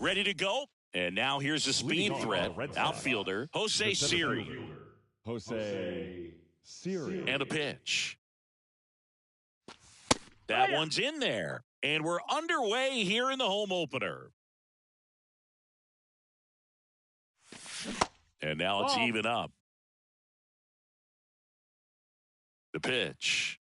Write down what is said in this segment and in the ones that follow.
ready to go. And now here's a speed threat, outfielder, Jose Siri. Jose Siri. And a pitch. That one's in there. And we're underway here in the home opener. And now it's even up. The pitch.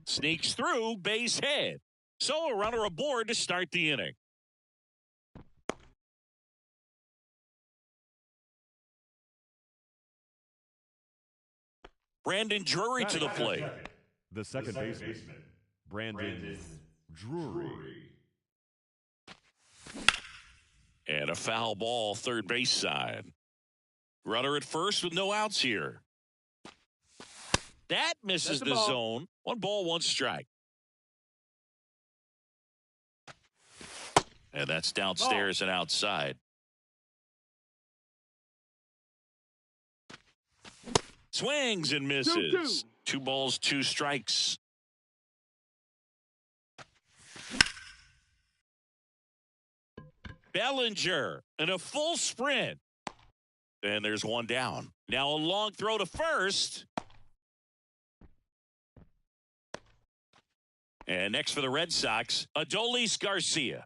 Sneaks through, base hit. So a runner aboard to start the inning. Brandon Drury to the plate. The second baseman, Brandon Drury. And a foul ball, third base side. Runner at first with no outs here. That misses the zone. 1 ball, 1 strike. And that's downstairs and outside. Swings and misses. 2 balls, 2 strikes. Bellinger and a full sprint. And there's 1 down. Now a long throw to first. And next for the Red Sox, Adolis Garcia.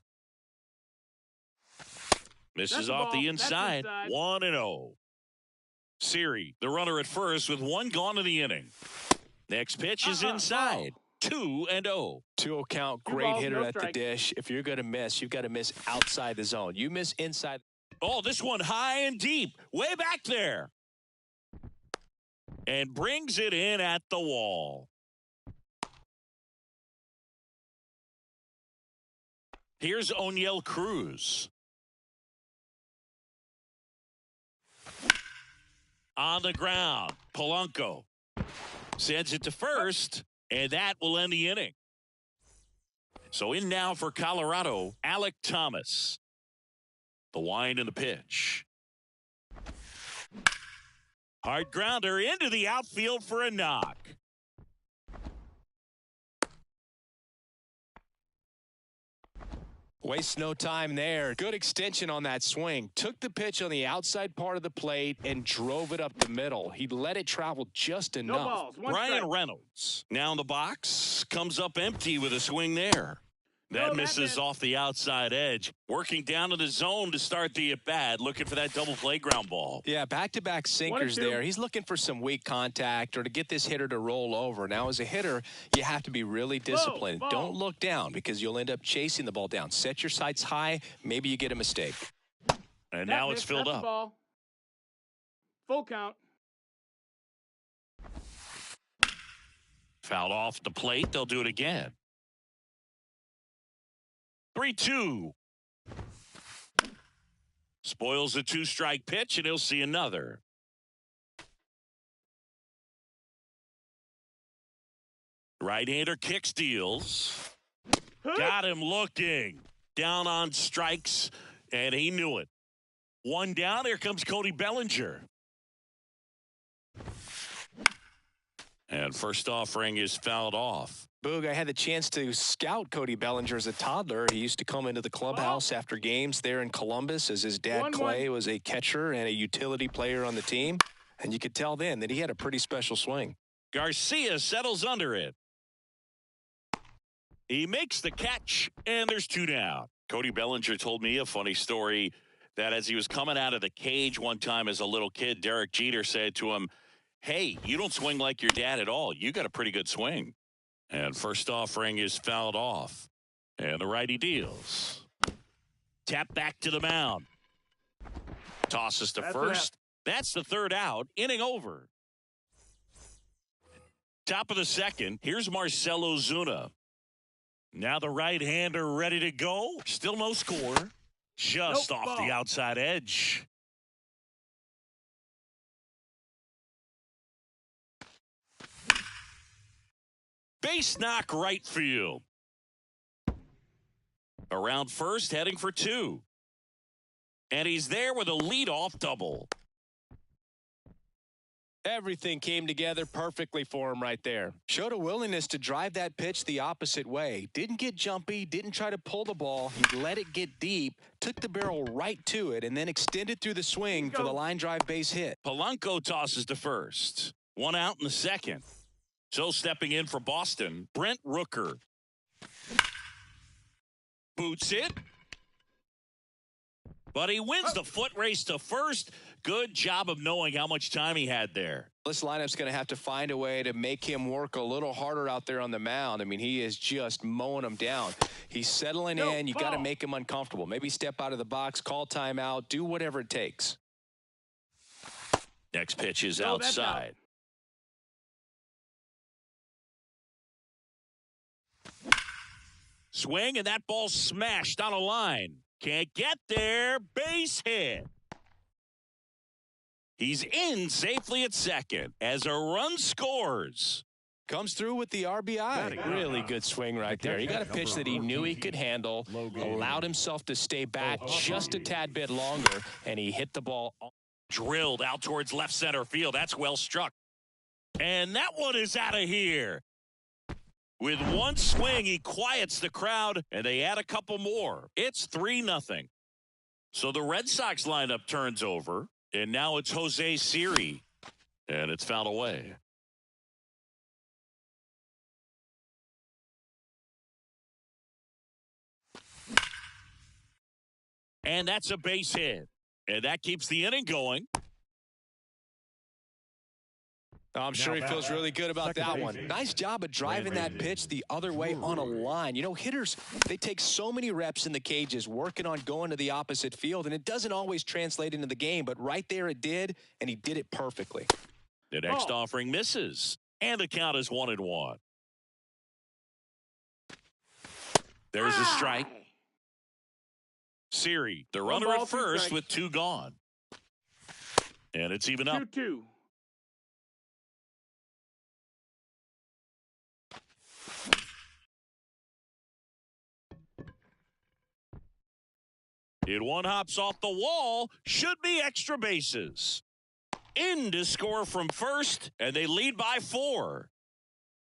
Misses off the inside. 1-0. Siri, the runner at first with 1 gone in the inning. Next pitch is inside. 2-0. 2-0 count. Great hitter at the dish. If you're going to miss, you've got to miss outside the zone. You miss inside. Oh, this one high and deep. Way back there. And brings it in at the wall. Here's Oneil Cruz. On the ground, Polanco sends it to first, and that will end the inning. So in now for Colorado, Alek Thomas. The wind and the pitch. Hard grounder into the outfield for a knock. Waste no time there. Good extension on that swing. Took the pitch on the outside part of the plate and drove it up the middle. He let it travel just enough. No balls, Brian Reynolds now in the box. Comes up empty with a swing there. That misses off the outside edge. Working down to the zone to start the at-bat. Looking for that double play ground ball. Yeah, back-to-back sinkers there. He's looking for some weak contact or to get this hitter to roll over. Now, as a hitter, you have to be really disciplined. Don't look down because you'll end up chasing the ball down. Set your sights high. Maybe you get a mistake. And now it's filled up. Ball. Full count. Fouled off the plate. They'll do it again. 3-2. Spoils the 2-strike pitch, and he'll see another. Right-hander kick steals. Got him looking. Down on strikes, and he knew it. 1 down. Here comes Cody Bellinger. And first offering is fouled off. Boog, I had the chance to scout Cody Bellinger as a toddler. He used to come into the clubhouse after games there in Columbus as his dad, Clay, was a catcher and a utility player on the team. And you could tell then that he had a pretty special swing. Garcia settles under it. He makes the catch, and there's 2 down. Cody Bellinger told me a funny story that as he was coming out of the cage one time as a little kid, Derek Jeter said to him, "Hey, you don't swing like your dad at all. You got a pretty good swing." And first offering is fouled off. And the righty deals. Tap back to the mound. Tosses to first. That's the 3rd out. Inning over. Top of the 2nd. Here's Marcell Ozuna. Now the right-hander ready to go. Still no score. Just off the outside edge. Base knock right field. Around first, heading for 2. And he's there with a leadoff double. Everything came together perfectly for him right there. Showed a willingness to drive that pitch the opposite way. Didn't get jumpy, didn't try to pull the ball. He let it get deep, took the barrel right to it, and then extended through the swing for the line drive base hit. Polanco tosses to first. One out in the second. So stepping in for Boston, Brent Rooker. Boots it. But he wins the foot race to first. Good job of knowing how much time he had there. This lineup's going to have to find a way to make him work a little harder out there on the mound. I mean, he is just mowing them down. He's settling in. You got to make him uncomfortable. Maybe step out of the box, call timeout, do whatever it takes. Next pitch is outside. Swing, and that ball smashed on a line. Can't get there. Base hit. He's in safely at second as a run scores. Comes through with the RBI. Really good swing right there. He got a pitch that he knew he could handle, allowed himself to stay back just a tad bit longer, and he hit the ball. Drilled out towards left center field. That's well struck. And that one is out of here. With one swing, he quiets the crowd, and they add a couple more. It's 3-0. So the Red Sox lineup turns over, and now it's Jose Siri, and it's fouled away. And that's a base hit, and that keeps the inning going. I'm sure he feels really good about that one. Nice job of driving that pitch the other way on a line. You know, hitters, they take so many reps in the cages working on going to the opposite field, and it doesn't always translate into the game, but right there it did, and he did it perfectly. The next offering misses, and the count is 1-1. There's a strike. Siri, the runner at first with 2 gone. And it's even up. 2-2. It one hops off the wall. Should be extra bases. In to score from first, and they lead by 4.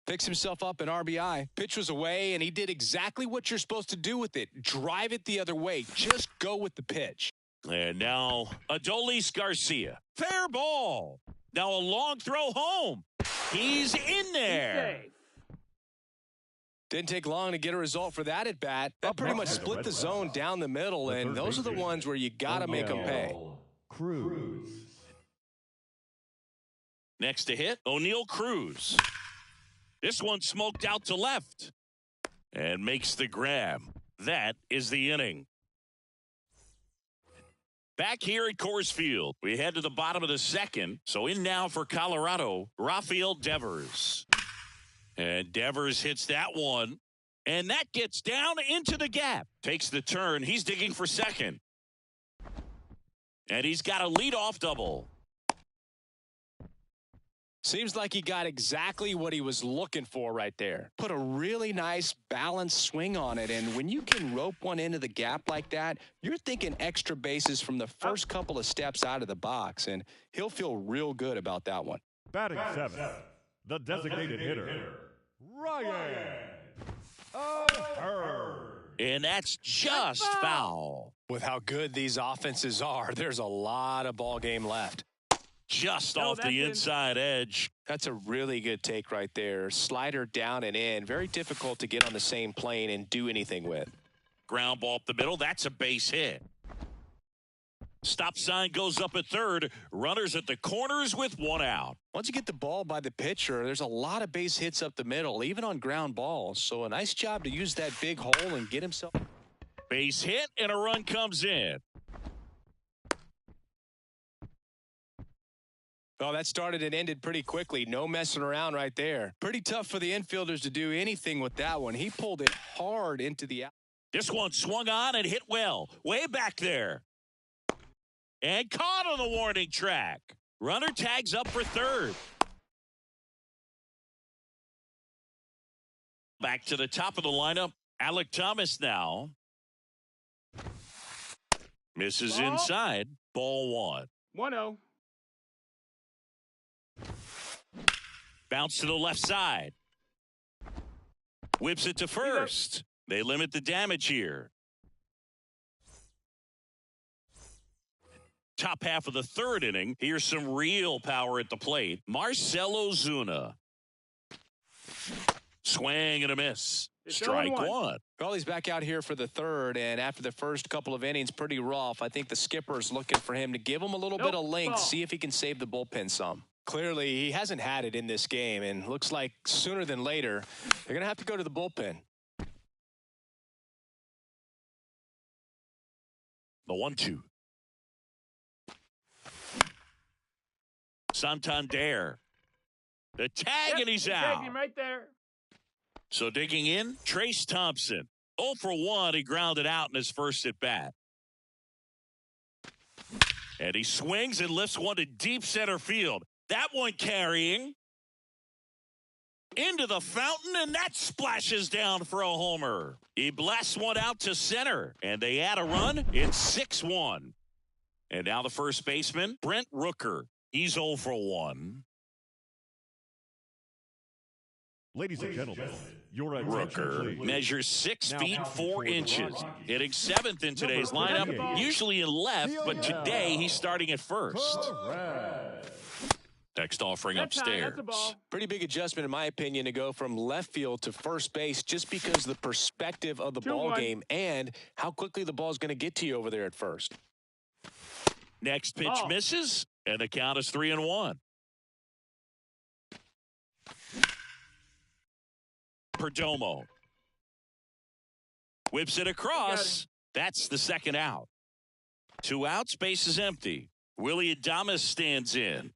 Picks himself up an RBI. Pitch was away, and he did exactly what you're supposed to do with it. Drive it the other way. Just go with the pitch. And now Adolis Garcia. Fair ball. Now a long throw home. He's in there. Didn't take long to get a result for that at bat. That pretty much split the zone down the middle, and those are the ones where you got to make them pay. Cruz. Next to hit, O'Neal Cruz. This one smoked out to left and makes the grab. That is the inning. Back here at Coors Field, we head to the bottom of the second. So in now for Colorado, Rafael Devers. And Devers hits that one. And that gets down into the gap. Takes the turn. He's digging for second. And he's got a leadoff double. Seems like he got exactly what he was looking for right there. Put a really nice balanced swing on it, and when you can rope one into the gap like that, you're thinking extra bases from the first couple of steps out of the box, and he'll feel real good about that one. Batting seventh, the designated hitter, Ryan O'Hearn. And that's just foul. With how good these offenses are, there's a lot of ball game left. Just off the inside edge. That's a really good take right there. Slider down and in. Very difficult to get on the same plane and do anything with. Ground ball up the middle. That's a base hit. Stop sign goes up at third. Runners at the corners with 1 out. Once you get the ball by the pitcher, there's a lot of base hits up the middle, even on ground balls. So a nice job to use that big hole and get himself. Base hit and a run comes in. Oh, that started and ended pretty quickly. No messing around right there. Pretty tough for the infielders to do anything with that one. He pulled it hard into the out. This one swung on and hit well. Way back there. And caught on the warning track. Runner tags up for third. Back to the top of the lineup. Alek Thomas now. Misses inside. Ball 1. 1-0. Bounce to the left side. Whips it to first. They limit the damage here. Top half of the third inning. Here's some real power at the plate. Marcell Ozuna. Swing and a miss. Strike one. Well, he's back out here for the third, and after the first couple of innings, pretty rough. I think the skipper's looking for him to give him a little bit of length, see if he can save the bullpen some. Clearly, he hasn't had it in this game, and looks like sooner than later, they're going to have to go to the bullpen. The 1-2. Santander. The tag, and he's out. Him right there. So digging in, Trace Thompson. 0 for 1. He grounded out in his first at bat. And he swings and lifts one to deep center field. That one carrying into the fountain, and that splashes down for a homer. He blasts one out to center, and they add a run. It's 6-1. And now the first baseman, Brent Rooker. He's 0 for 1. Ladies and gentlemen, your attention, Rooker please. measures 6 Now feet out 4 for the inches. Rockies. Hitting 7th in today's lineup, usually in left, but today he's starting at first. Correct. Next offering That's upstairs. a ball. Pretty big adjustment, in my opinion, to go from left field to first base just because of the perspective of the ball 2-1. game and how quickly the ball is going to get to you over there at first. Next pitch Ball. misses, and the count is 3-1. Perdomo whips it across. That's the second out. 2 outs, base is empty. Willie Adames stands in.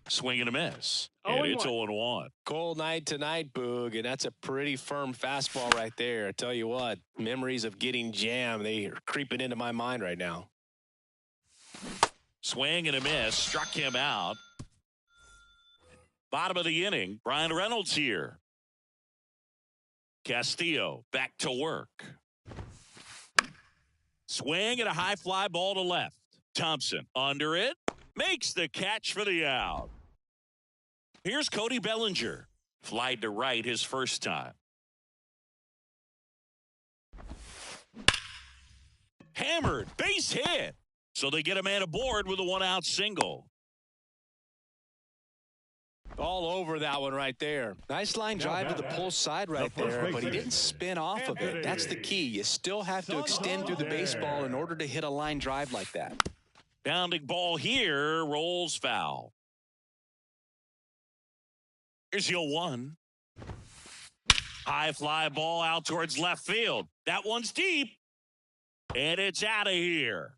Swing and a miss. And it's 0-1. Cold night tonight, Boog, and that's a pretty firm fastball right there. I tell you what, memories of getting jammed, they are creeping into my mind right now. Swing and a miss. Struck him out. Bottom of the inning. Brian Reynolds here. Castillo back to work. Swing and a high fly ball to left. Thompson under it. Makes the catch for the out. Here's Cody Bellinger. Flied to right his first time. Hammered. Base hit. So they get a man aboard with a 1-out single. All over that one right there. Nice line drive to the pull side right there, but he didn't spin off of it. That's the key. You still have to extend through the baseball in order to hit a line drive like that. Bounding ball here. Rolls foul. Here's your 1. High fly ball out towards left field. That one's deep. And it's out of here.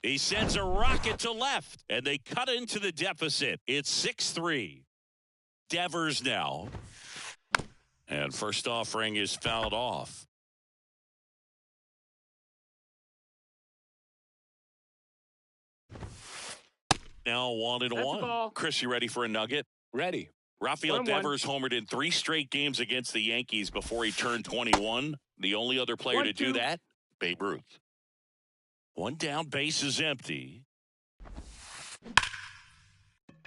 He sends a rocket to left, and they cut into the deficit. It's 6-3. Devers now. And first offering is fouled off. Now 1-1. Chris, you ready for a nugget? Ready. Rafael 1-1. Devers homered in 3 straight games against the Yankees before he turned 21. The only other player to do 1-2. that, Babe Ruth. 1 down, base is empty.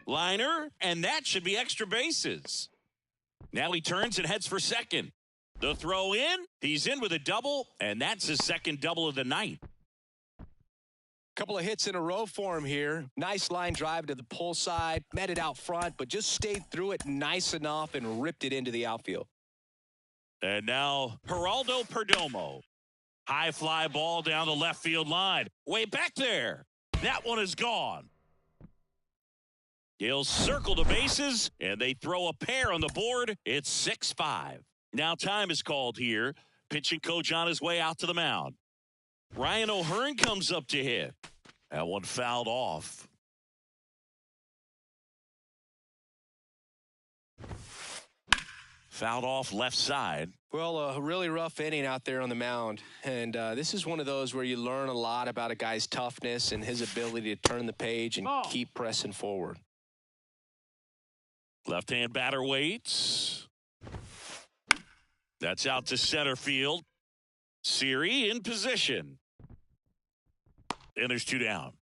Liner, and that should be extra bases. Now he turns and heads for second. The throw in, he's in with a double, and that's his second double of the night. Couple of hits in a row for him here. Nice line drive to the pull side, met it out front, but just stayed through it nice enough and ripped it into the outfield. And now Geraldo Perdomo. High fly ball down the left field line. Way back there. That one is gone. He'll circle the bases, and they throw a pair on the board. It's 6-5. Now time is called here. Pitching coach on his way out to the mound. Ryan O'Hearn comes up to hit. That one fouled off. Fouled off left side. Well, a really rough inning out there on the mound. And this is one of those where you learn a lot about a guy's toughness and his ability to turn the page and keep pressing forward. Left-hand batter waits. That's out to center field. Siri in position. And there's 2 down.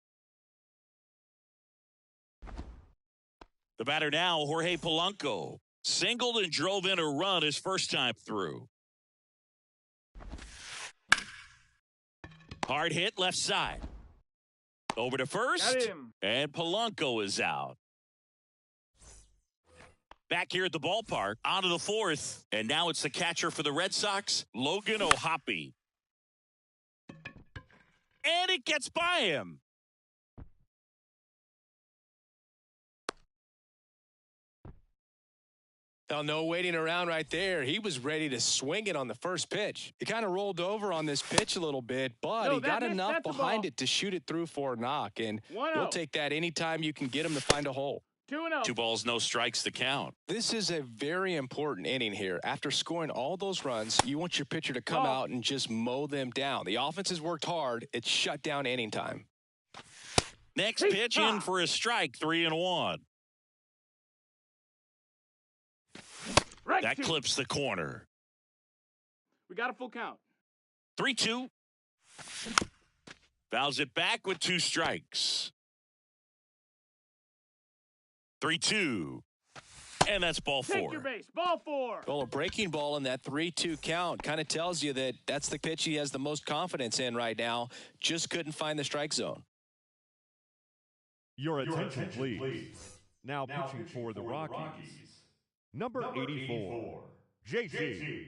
The batter now, Jorge Polanco. Singled and drove in a run his first time through. Hard hit left side. Over to first. Got him. And Polanco is out. Back here at the ballpark, on to the fourth. And now it's the catcher for the Red Sox, Logan O'Hoppe. And it gets by him. Well, no waiting around right there. He was ready to swing it on the first pitch. He kind of rolled over on this pitch a little bit, but he got enough behind it to shoot it through for a knock. And you'll take that anytime you can get him to find a hole. 2-0. 2 balls, no strikes to count. This is a very important inning here. After scoring all those runs, you want your pitcher to come out and just mow them down. The offense has worked hard. It's shut down inning time. Next pitch in for a strike, 3-1. That clips the corner. We got a full count. 3-2. Fouls it back with 2 strikes. 3-2. And that's ball 4. Take your base. Ball 4. Well, a breaking ball in that 3-2 count kind of tells you that that's the pitch he has the most confidence in right now. Just couldn't find the strike zone. Your attention, please. Now pitching for the Rockies. Number 84, JT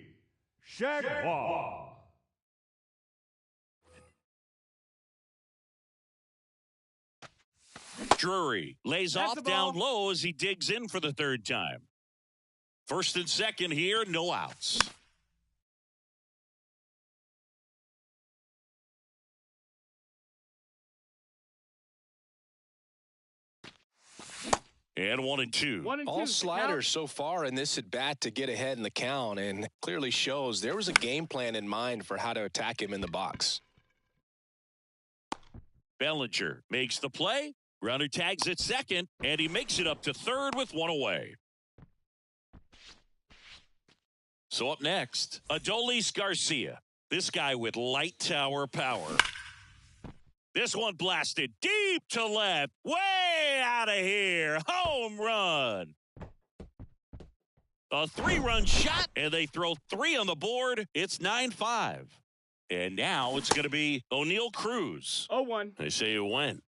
Chargois. Drury lays off down low as he digs in for the 3rd time. First and second here, no outs. And 1-2. All sliders so far in this at bat to get ahead in the count, and clearly shows there was a game plan in mind for how to attack him in the box. Bellinger makes the play. Runner tags at second, and he makes it up to third with 1 away. So up next, Adolis Garcia. This guy with light tower power. This one blasted deep to left, way out of here. Home run. A 3-run shot, and they throw 3 on the board. It's 9-5. And now it's going to be O'Neal Cruz. 0-1. They say you win.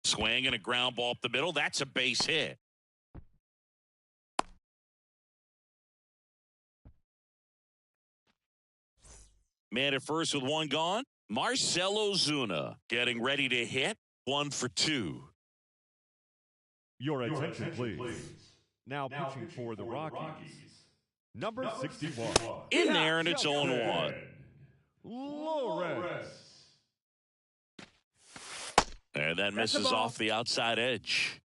Swing and a ground ball up the middle. That's a base hit. Man at first with 1 gone. Marcell Ozuna getting ready to hit. 1 for 2. Your attention, please. Now pitching for the Rockies. Number 61. In there, and it's 0-1. Lores. And that misses off the outside edge.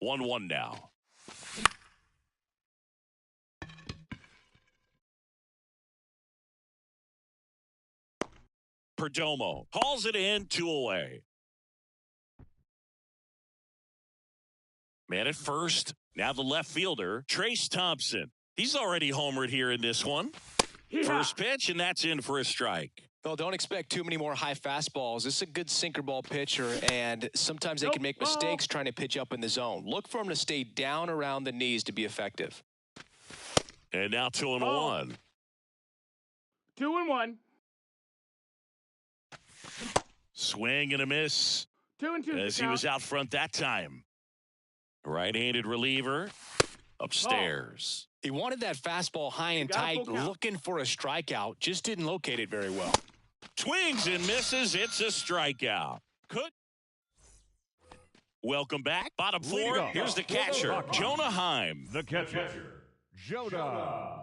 1-1 now. Perdomo hauls it in, 2 away. Man at first. Now the left fielder, Trace Thompson. He's already homered here in this one. First pitch, and that's in for a strike. Well, don't expect too many more high fastballs. This is a good sinker ball pitcher, and sometimes they can make mistakes trying to pitch up in the zone. Look for him to stay down around the knees to be effective. And now 2-1. 2-1. Swing and a miss. 2-2. As he was out front that time. Right-handed reliever upstairs. He wanted that fastball high and tight, looking for a strikeout. Just didn't locate it very well. Swings and misses. It's a strikeout. Welcome back. Bottom 4. Here's the catcher, Jonah Heim. The catcher, Jonah.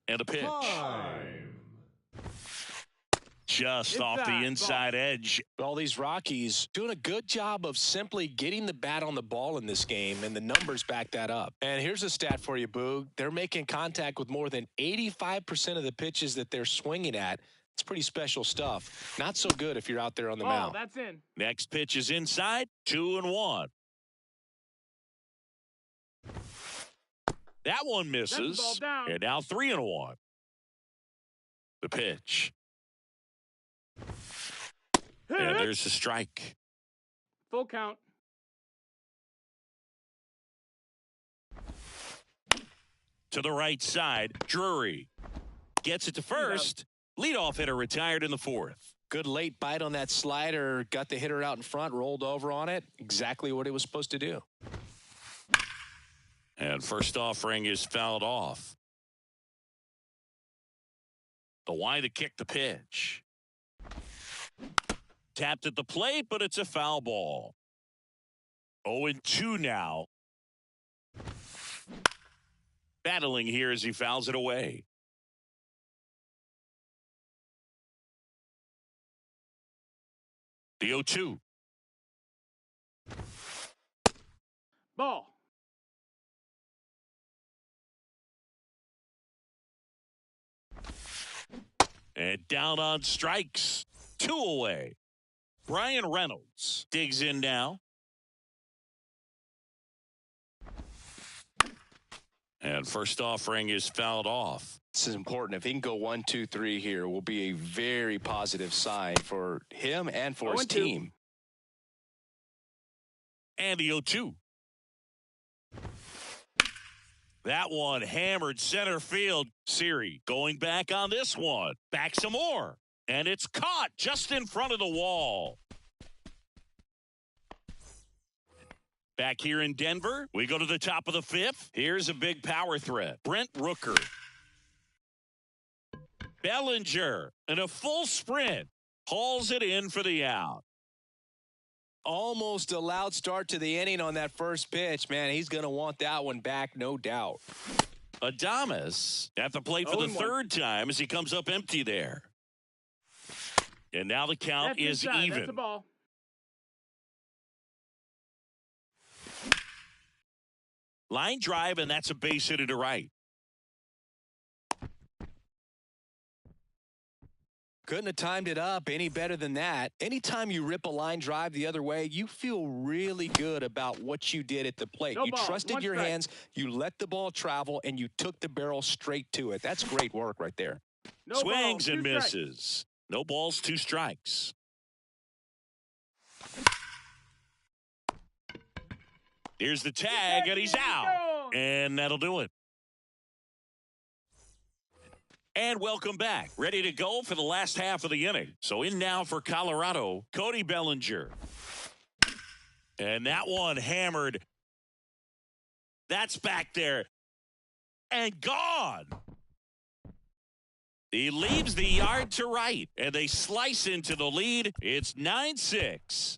And a pitch. Just off the inside edge. Well, these Rockies doing a good job of simply getting the bat on the ball in this game, and the numbers back that up. And here's a stat for you, Boog. They're making contact with more than 85% of the pitches that they're swinging at. It's pretty special stuff. Not so good if you're out there on the mound. That's in. Next pitch is inside, 2-1. That one misses. And now 3-1. The pitch. And there's a strike. Full count. To the right side, Drury gets it to first. Leadoff hitter retired in the fourth. Good late bite on that slider. Got the hitter out in front, rolled over on it. Exactly what he was supposed to do. And first offering is fouled off. The Y to kick the pitch. Tapped at the plate, but it's a foul ball. 0-2 now. Battling here as he fouls it away. The 0-2. Ball. And down on strikes. 2 away. Brian Reynolds digs in now. And first offering is fouled off. This is important. If he can go 1, 2, 3 here, will be a very positive sign for him and for his 0-2. team. And the 0-2. That one hammered center field. Siri going back on this one. Back some more. And it's caught just in front of the wall. Back here in Denver, we go to the top of the fifth. Here's a big power threat. Brent Rooker. Bellinger in a full sprint hauls it in for the out. Almost a loud start to the inning on that first pitch. Man, he's going to want that one back, no doubt. Adames at the plate for the 3rd time as he comes up empty there. And now the count That's is inside. even. That's a ball. Line drive, and that's a base hit to right. Couldn't have timed it up any better than that. Anytime you rip a line drive the other way, you feel really good about what you did at the plate. No You ball, trusted one your strike. hands, you let the ball travel, and you took the barrel straight to it. That's great work right there. No Swings ball, and 2 strikes. misses. No balls, 2 strikes. Here's the tag, and he's out. And that'll do it. And welcome back. Ready to go for the last half of the inning. So in now for Colorado, Cody Bellinger. And that one hammered. That's back there. And gone. He leaves the yard to right, and they slice into the lead. It's 9-6.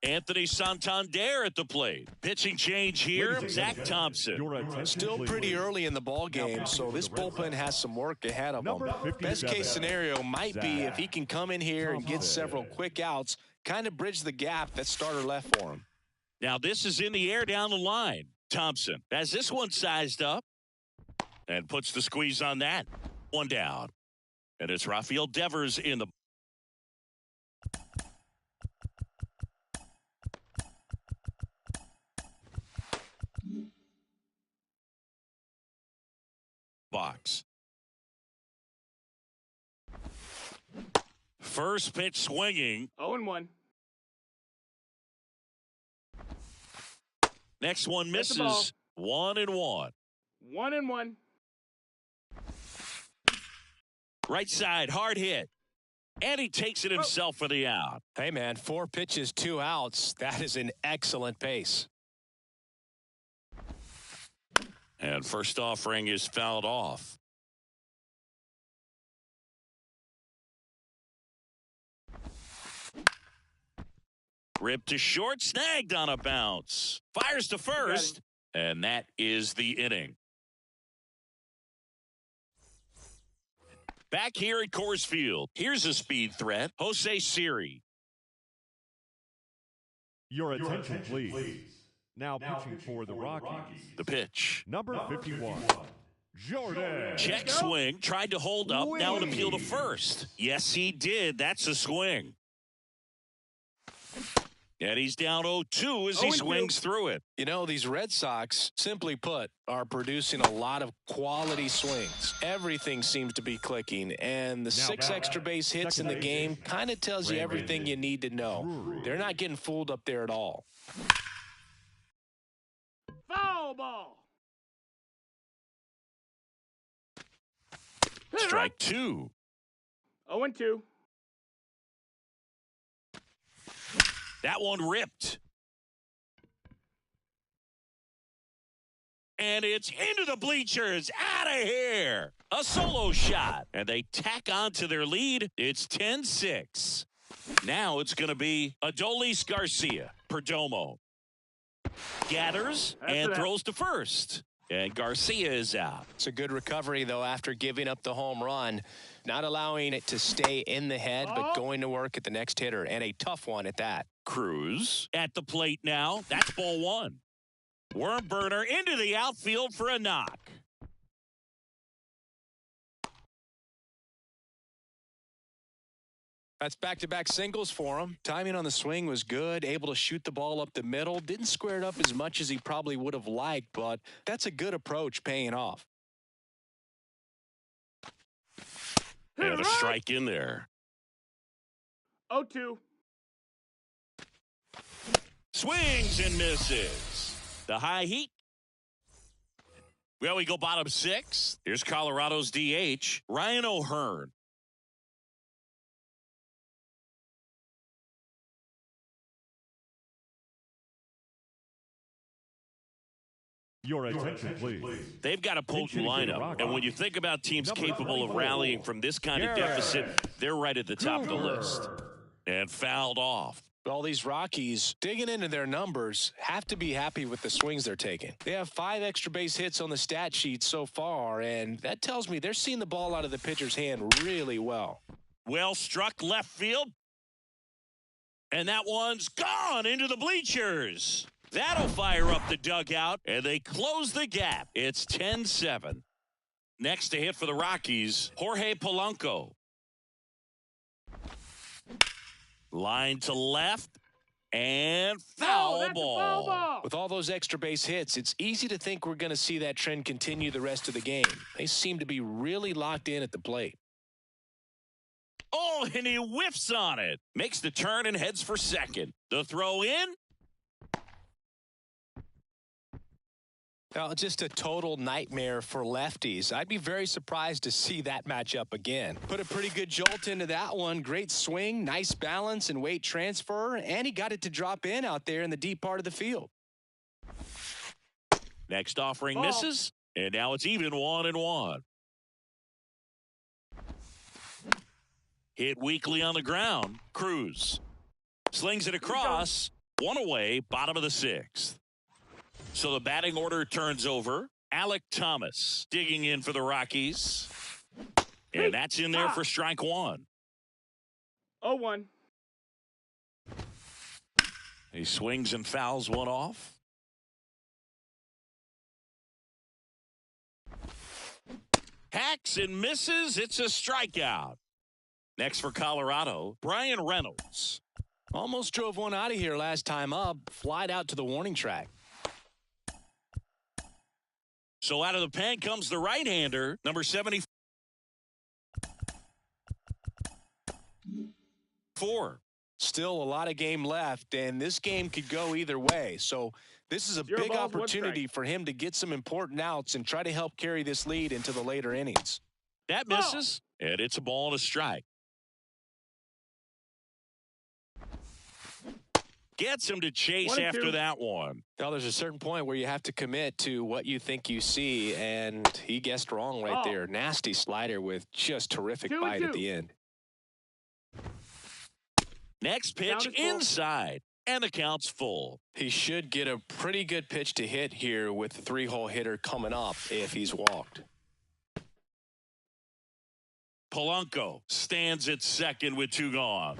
Anthony Santander at the plate. Pitching change here, Ladies and Zach gentlemen, Thompson. your attention, Still please. pretty early in the ball game, Now, so this for the Red bullpen Sox. has some work ahead of them. Number 57, Best case scenario might be if he can come in here and get Thompson. several quick outs, kind of bridge the gap that starter left for him. Now this is in the air down the line. Thompson has this one sized up and puts the squeeze on that. One down. And it's Rafael Devers in the box. First pitch swinging. 0-1. Next one That's the ball. misses. 1-1. 1-1. Right side, hard hit. And he takes it himself for the out. Hey, man, 4 pitches, 2 outs. That is an excellent pace. And first offering is fouled off. Ripped to short, snagged on a bounce. Fires to first, and that is the inning. Back here at Coors Field, here's a speed threat, Jose Siri. Your attention, please. Now pitching for the Rockies. The pitch. Number 51, Jordan. Check swing, tried to hold up, now an appeal to first. Yes, he did. That's a swing. And he's down 0-2 as he 0-2. swings through it. You know, these Red Sox, simply put, are producing a lot of quality swings. Everything seems to be clicking, and the 6 extra base hits in the game kind of tells you everything you need to know. They're not getting fooled up there at all. Foul ball. Strike 2. 0-2. That one ripped. And it's into the bleachers. Out of here. A solo shot. And they tack on to their lead. It's 10-6. Now it's going to be Adolis Garcia. Perdomo gathers and throws to first. And Garcia is out. It's a good recovery, though, after giving up the home run. Not allowing it to stay in the head, but going to work at the next hitter, and a tough one at that. Cruz at the plate now. That's ball 1. Worm burner into the outfield for a knock. That's back-to-back singles for him. Timing on the swing was good, able to shoot the ball up the middle. Didn't square it up as much as he probably would have liked, but that's a good approach paying off. And a strike in there. 0-2. Swings and misses. The high heat. Well, we go bottom 6. Here's Colorado's DH, Ryan O'Hearn. Your attention, please. They've got a potent lineup, and when you think about teams capable of rallying from this kind of deficit, they're right at the top of the list. And fouled off. All these Rockies, digging into their numbers, have to be happy with the swings they're taking. They have 5 extra base hits on the stat sheet so far, and that tells me they're seeing the ball out of the pitcher's hand really well. Well struck left field. And that one's gone into the bleachers. That'll fire up the dugout, and they close the gap. It's 10-7. Next to hit for the Rockies, Jorge Polanco. Line to left, and foul ball. With all those extra base hits, it's easy to think we're going to see that trend continue the rest of the game. They seem to be really locked in at the plate. Oh, and he whiffs on it. Makes the turn and heads for second. The throw in. Well, just a total nightmare for lefties. I'd be very surprised to see that matchup again. Put a pretty good jolt into that one. Great swing, nice balance and weight transfer, and he got it to drop in out there in the deep part of the field. Next offering misses, and now it's even 1-1. Hit weakly on the ground. Cruz slings it across. One away, bottom of the 6th. So the batting order turns over. Alek Thomas digging in for the Rockies. And that's in there for strike 1. 0-1. He swings and fouls one off. Hacks and misses. It's a strikeout. Next for Colorado, Brian Reynolds. Almost drove one out of here last time up. Flied out to the warning track. So out of the pen comes the right-hander, number 74. Still a lot of game left, and this game could go either way. So this is a big opportunity for him to get some important outs and try to help carry this lead into the later innings. That misses, and it's a ball and a strike. Gets him to chase after that one. Now, there's a certain point where you have to commit to what you think you see, and he guessed wrong right there. Nasty slider with just terrific bite at the end. Next pitch inside, and the count's full. He should get a pretty good pitch to hit here with the 3-hole hitter coming up if he's walked. Polanco stands at second with 2 gone.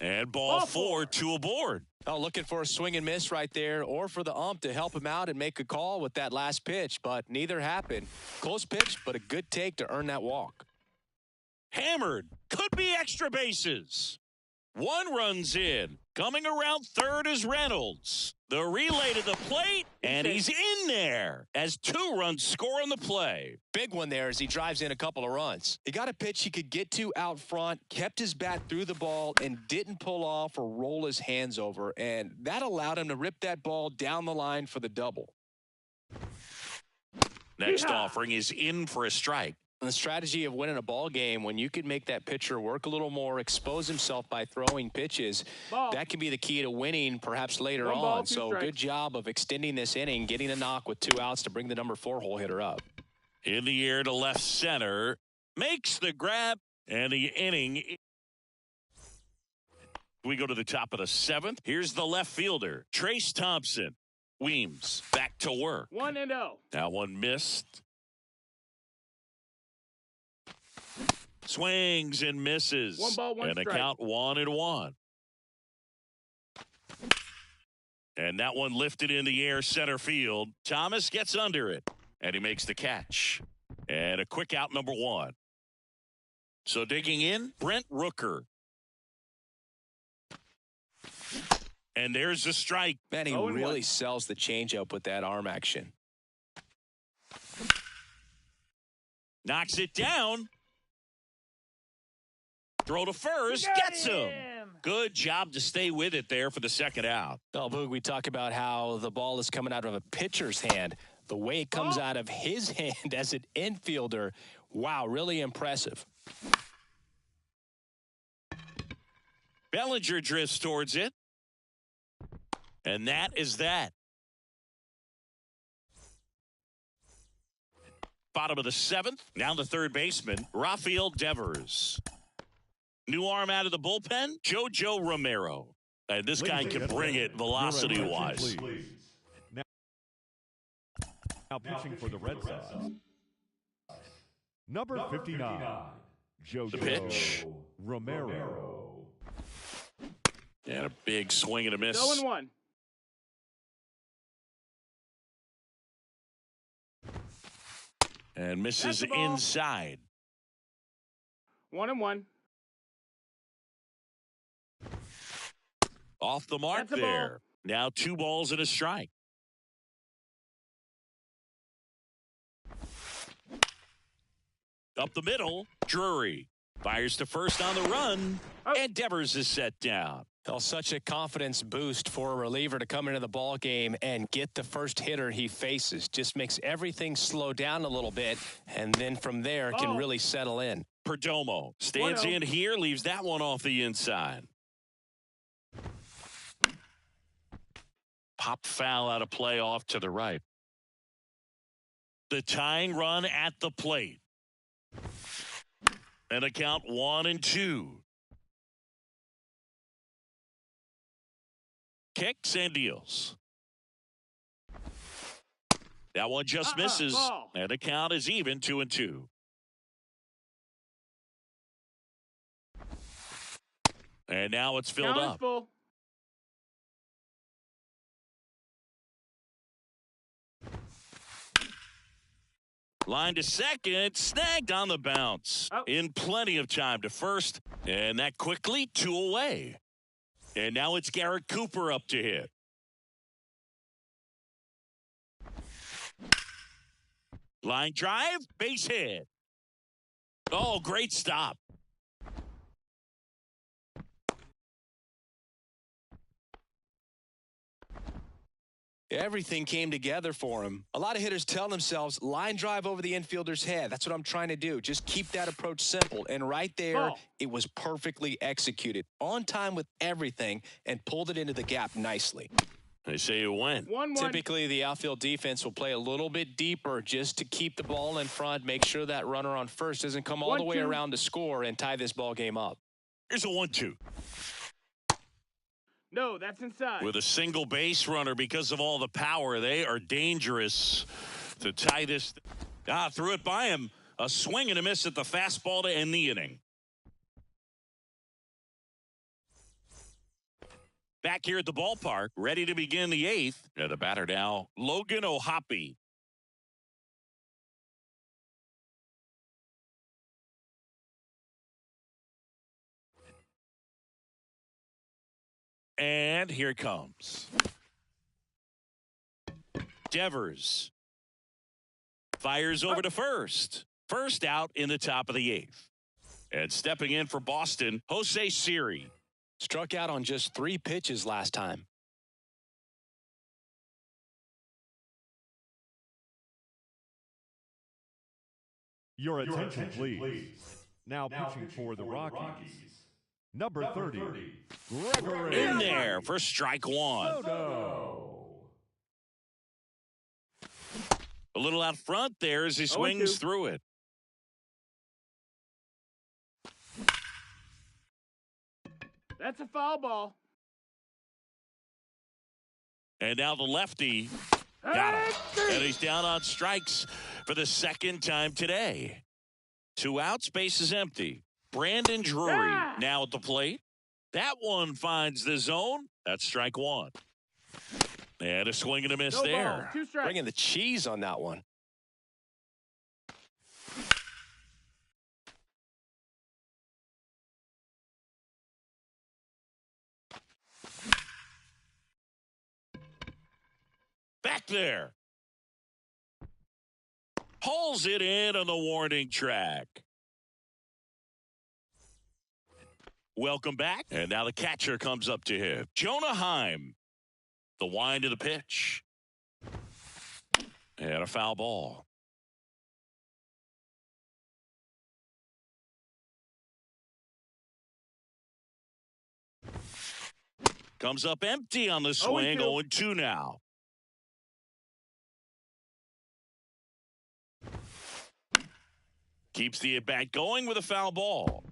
And ball 4, 2 aboard. Oh, looking for a swing and miss right there, or for the ump to help him out and make a call with that last pitch, but neither happened. Close pitch, but a good take to earn that walk. Hammered. Could be extra bases. 1 runs in. Coming around third is Reynolds. The relay to the plate, and he's in there as 2 runs score on the play. Big one there as he drives in a couple of runs. He got a pitch he could get to out front, kept his bat through the ball, and didn't pull off or roll his hands over. And that allowed him to rip that ball down the line for the double. Next offering is in for a strike. The strategy of winning a ball game, when you can make that pitcher work a little more, expose himself by throwing pitches, that can be the key to winning perhaps later on. So good job of extending this inning, getting a knock with 2 outs to bring the number 4 hole hitter up. In the air to left center, makes the grab, and the inning. We go to the top of the 7th. Here's the left fielder, Trace Thompson. Weems back to work. 1-0. That one missed. Swings and misses. 1 ball, 1 and strike. a count 1-1. And that one lifted in the air center field. Thomas gets under it, and he makes the catch. And a quick out, number 1. So digging in, Brent Rooker. And there's the strike. Man, he really sells the changeup with that arm action. Knocks it down. Throw to first, gets him. Good job to stay with it there for the second out. Oh, Boog, we talk about how the ball is coming out of a pitcher's hand. The way it comes out of his hand as an infielder, wow, really impressive. Bellinger drifts towards it. And that is that. Bottom of the 7th. Now the third baseman, Rafael Devers. New arm out of the bullpen, JoJo Romero. And this guy can bring it velocity-wise. Now pitching for the Red Sox, number 59, JoJo Romero. And a big swing and a miss. 0-1. And misses inside. 1-1. Off the mark there. Now 2 balls and a strike. Up the middle, Drury fires to first on the run, and Devers is set down. Well, such a confidence boost for a reliever to come into the ball game and get the first hitter he faces. Just makes everything slow down a little bit, and then from there can really settle in. Perdomo stands in here, leaves that one off the inside. Pop foul out of play off to the right. The tying run at the plate. And a count 1-2. Kicks and deals. That one just misses. Ball. And the count is even 2-2. And now it's filled Count is up. full. Line to second, snagged on the bounce. In plenty of time to first, and that quickly 2 away. And now it's Garrett Cooper up to hit. Line drive, base hit. Oh, great stop. Everything came together for him. A lot of hitters tell themselves, line drive over the infielder's head. That's what I'm trying to do. Just keep that approach simple. And right there, it was perfectly executed. On time with everything and pulled it into the gap nicely. They say it went. 1-1. Typically, the outfield defense will play a little bit deeper just to keep the ball in front, make sure that runner on first doesn't come all the way around to score and tie this ball game up. Here's a 1-2. No, that's inside. With a single base runner because of all the power, they are dangerous to tie this. Threw it by him. A swing and a miss at the fastball to end the inning. Back here at the ballpark, ready to begin the 8th. The batter now, Logan O'Hoppe. And here it comes. Devers fires over to first. First out in the top of the 8th. And stepping in for Boston, Jose Siri. Struck out on just 3 pitches last time. Your attention, please. Now pitching for the Rockies. Number 30, Gregory. In there for strike 1. Soto. A little out front there as he swings through it. That's a foul ball. And now the lefty got him. And he's down on strikes for the 2nd time today. 2 outs, base is empty. Brandon Drury now at the plate. That one finds the zone. That's strike 1. And a swing and a miss there. 2 strikes. Bringing the cheese on that one. Back there. Pulls it in on the warning track. Welcome back. And now the catcher comes up to him. Jonah Heim. The wind of the pitch. And a foul ball. Comes up empty on the swing. 0-2 now. Keeps the at-bat going with a foul ball.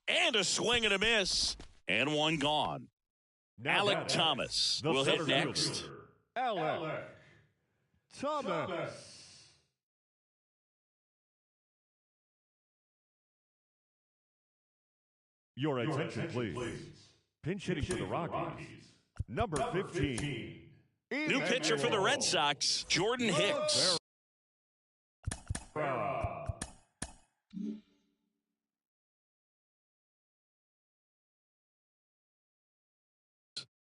And a swing and a miss. And one gone. Now Alec Thomas will hit next. Alec Thomas. Your attention, please. Pinch hitting for the Rockies. Number 15. New pitcher for the Red Sox, Jordan Hicks.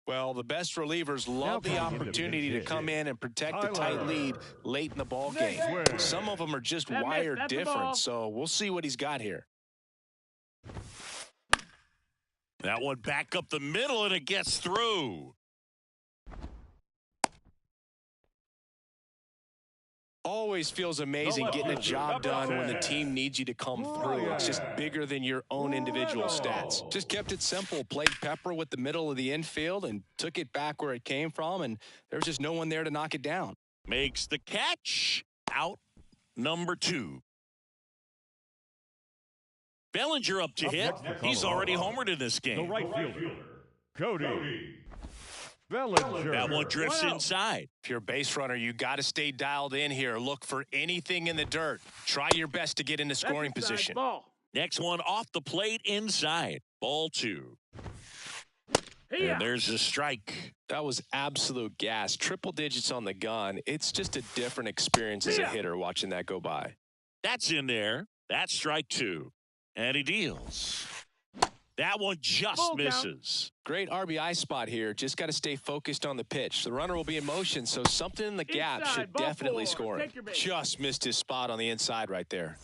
Well, the best relievers love the opportunity to come in and protect a tight lead late in the ball game. Some of them are just wired different, so we'll see what he's got here. That one back up the middle, and it gets through. Always feels amazing getting a job done when the team needs you to come through. It's just bigger than your own individual stats. Just kept it simple. Played pepper with the middle of the infield and took it back where it came from, and there was just no one there to knock it down. Makes the catch. Out number 2. Bellinger up to hit. He's already homered in this game. The right fielder, Cody Bellinger. That one drifts inside. If you're a base runner, you got to stay dialed in here. Look for anything in the dirt. Try your best to get into scoring position. Ball. Next one off the plate inside. Ball 2. And there's a strike. That was absolute gas. Triple digits on the gun. It's just a different experience as a hitter watching that go by. That's in there. That's strike 2. And he deals. That one just misses. Great RBI spot here. Just got to stay focused on the pitch. The runner will be in motion, so something in the gap should definitely score him. Just missed his spot on the inside right there.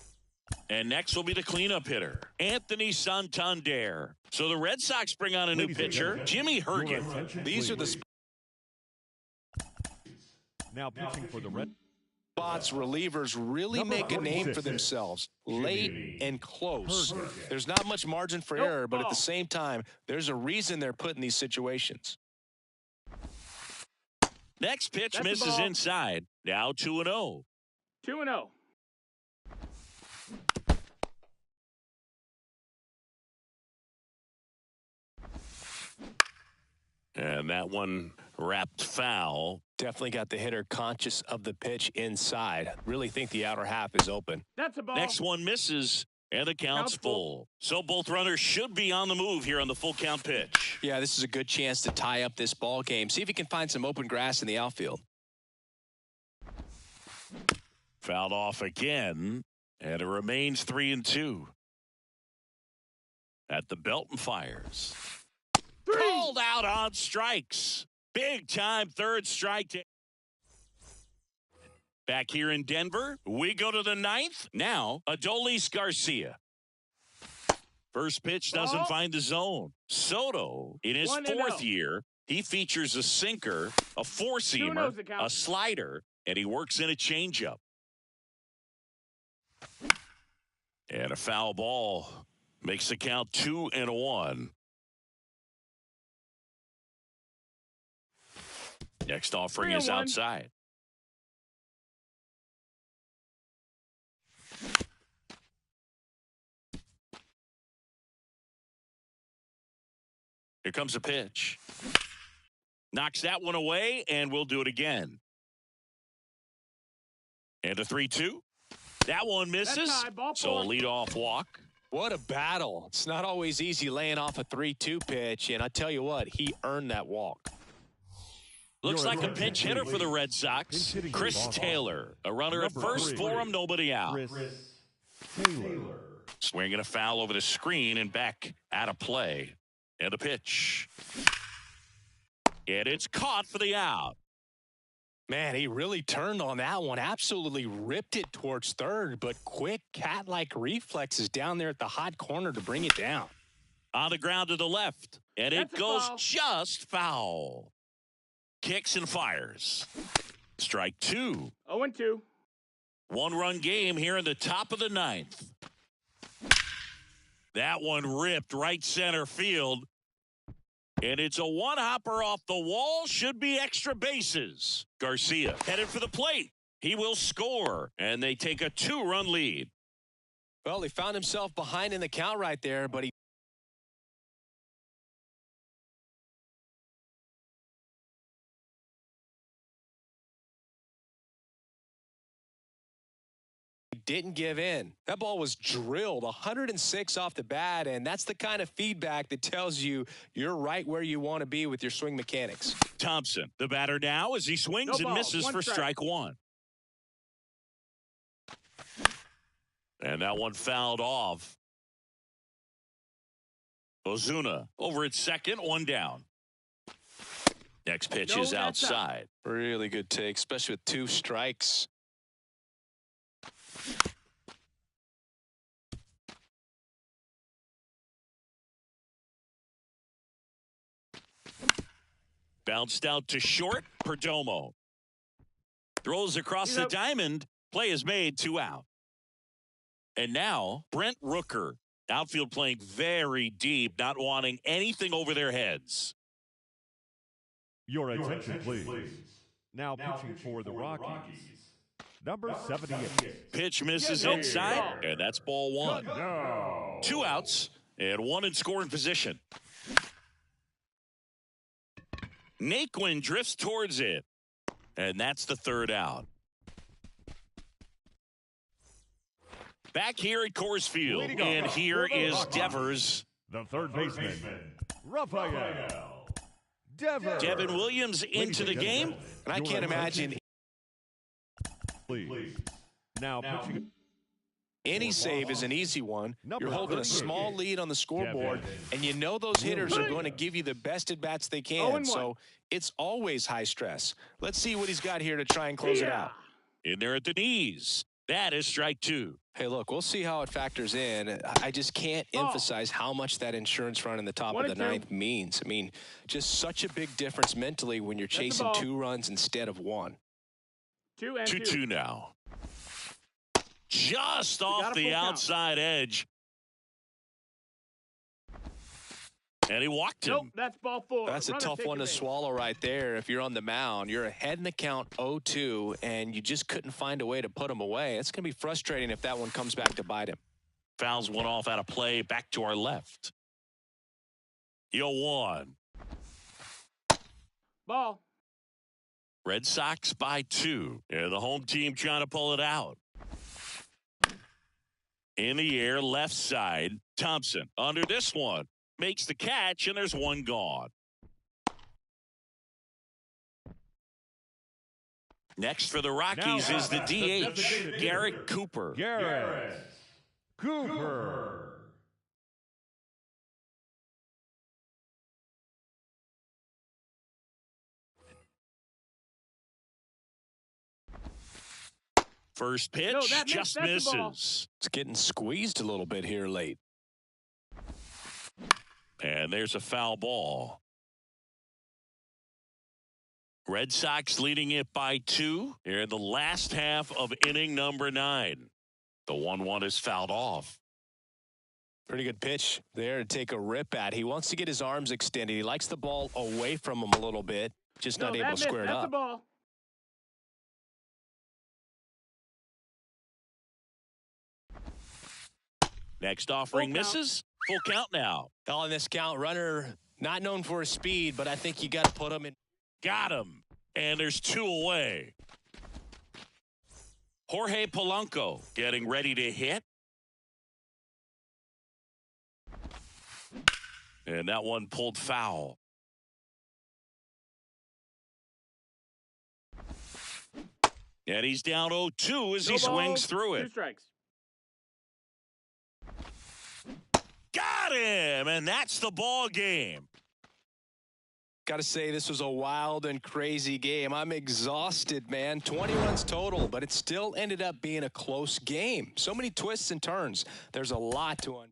And next will be the cleanup hitter, Anthony Santander. So the Red Sox bring on a new pitcher, Jimmy Hergen. These are the now pitching for the Red spots relievers really make a name for themselves. Late and close. There's not much margin for error, but at the same time, there's a reason they're put in these situations. Next pitch misses inside. Now 2-0. 2-0. And that one wrapped foul. Definitely got the hitter conscious of the pitch inside. Really think the outer half is open. That's a ball. Next one misses, and the count's full. So both runners should be on the move here on the full count pitch. Yeah, this is a good chance to tie up this ball game. See if he can find some open grass in the outfield. Fouled off again, and it remains 3-2. At the Belton Fires. Called out on strikes. Big time third strike. Back here in Denver, we go to the ninth. Now, Adolis Garcia. First pitch doesn't find the zone. Soto, in his 4th year, he features a sinker, a four-seamer, a slider, and he works in a changeup. And a foul ball makes the count 2-1. Next offering is outside. Here comes a pitch. Knocks that one away, and we'll do it again. And a 3-2. That one misses, so a leadoff walk. What a battle. It's not always easy laying off a 3-2 pitch, and I tell you what, he earned that walk. Looks like a pinch hitter for the Red Sox. Chris Taylor, a runner at first for him, nobody out. Swinging a foul over the screen and back out of play. And a pitch. And it's caught for the out. Man, he really turned on that one. Absolutely ripped it towards third, but quick cat-like reflexes down there at the hot corner to bring it down. On the ground to the left. And it goes just foul. Kicks and fires. Strike 2. 0-2. One-run game here in the top of the ninth. That one ripped right center field. And it's a one-hopper off the wall. Should be extra bases. Garcia headed for the plate. He will score. And they take a 2-run lead. Well, he found himself behind in the count right there, but he didn't give in. That ball was drilled 106 off the bat, and that's the kind of feedback that tells you you're right where you want to be with your swing mechanics. Thompson, the batter now, as he swings and misses for strike 1. And that one fouled off. Ozuna over at second, 1 down. Next pitch is outside. Really good take, especially with 2 strikes. Bounced out to short. Perdomo throws across the diamond. Play is made, 2 out. And now Brent Rooker, outfield playing very deep, not wanting anything over their heads. Your attention, please. Now pitching for the Rockies. Number 78. Pitch misses inside, and that's ball 1. No. 2 outs and 1 in scoring position. Naquin drifts towards it, and that's the 3rd out. Back here at Coors Field, and here is Devers. The third baseman, Rafael Devers. Devin Williams into the game, and I can't imagine Please. Now pitching. any save is an easy one. You're holding a small lead on the scoreboard, and you know those hitters are going to give you the best at-bats they can, so it's always high stress. Let's see what he's got here to try and close it out. In there at the knees. That is strike 2. Hey, look, we'll see how it factors in. I just can't emphasize how much that insurance run in the top of the ninth means. I mean, just such a big difference mentally when you're chasing 2 runs instead of 1. 2-2 now. Just off the outside edge. And he walked him. Nope, that's ball 4. That's a tough one to swallow right there. If you're on the mound, you're ahead in the count 0-2, and you just couldn't find a way to put him away. It's going to be frustrating if that one comes back to bite him. Fouls one off out of play, back to our left. 0-1. Ball. Red Sox by 2. And the home team trying to pull it out. In the air, left side. Thompson under this one. Makes the catch, and there's 1 gone. Next for the Rockies is the DH, Garrett Cooper. Garrett Cooper. First pitch No, that's just the ball. misses. It's getting squeezed a little bit here late. And there's a foul ball. Red Sox leading it by 2 here in the last half of inning number 9. The 1-1 is fouled off. Pretty good pitch there to take a rip at. He wants to get his arms extended. He likes the ball away from him a little bit. Just not able to square it That's up. the ball. Next offering Full count. misses. Full count now. On this count, runner not known for his speed, but I think you got to put him in. Got him. And there's 2 away. Jorge Polanco getting ready to hit. And that one pulled foul. And he's down 0-2 as he swings through 2 it. strikes. Got him, and that's the ball game. Got to say, this was a wild and crazy game. I'm exhausted, man. 20 runs total, but it still ended up being a close game. So many twists and turns. There's a lot to unpack.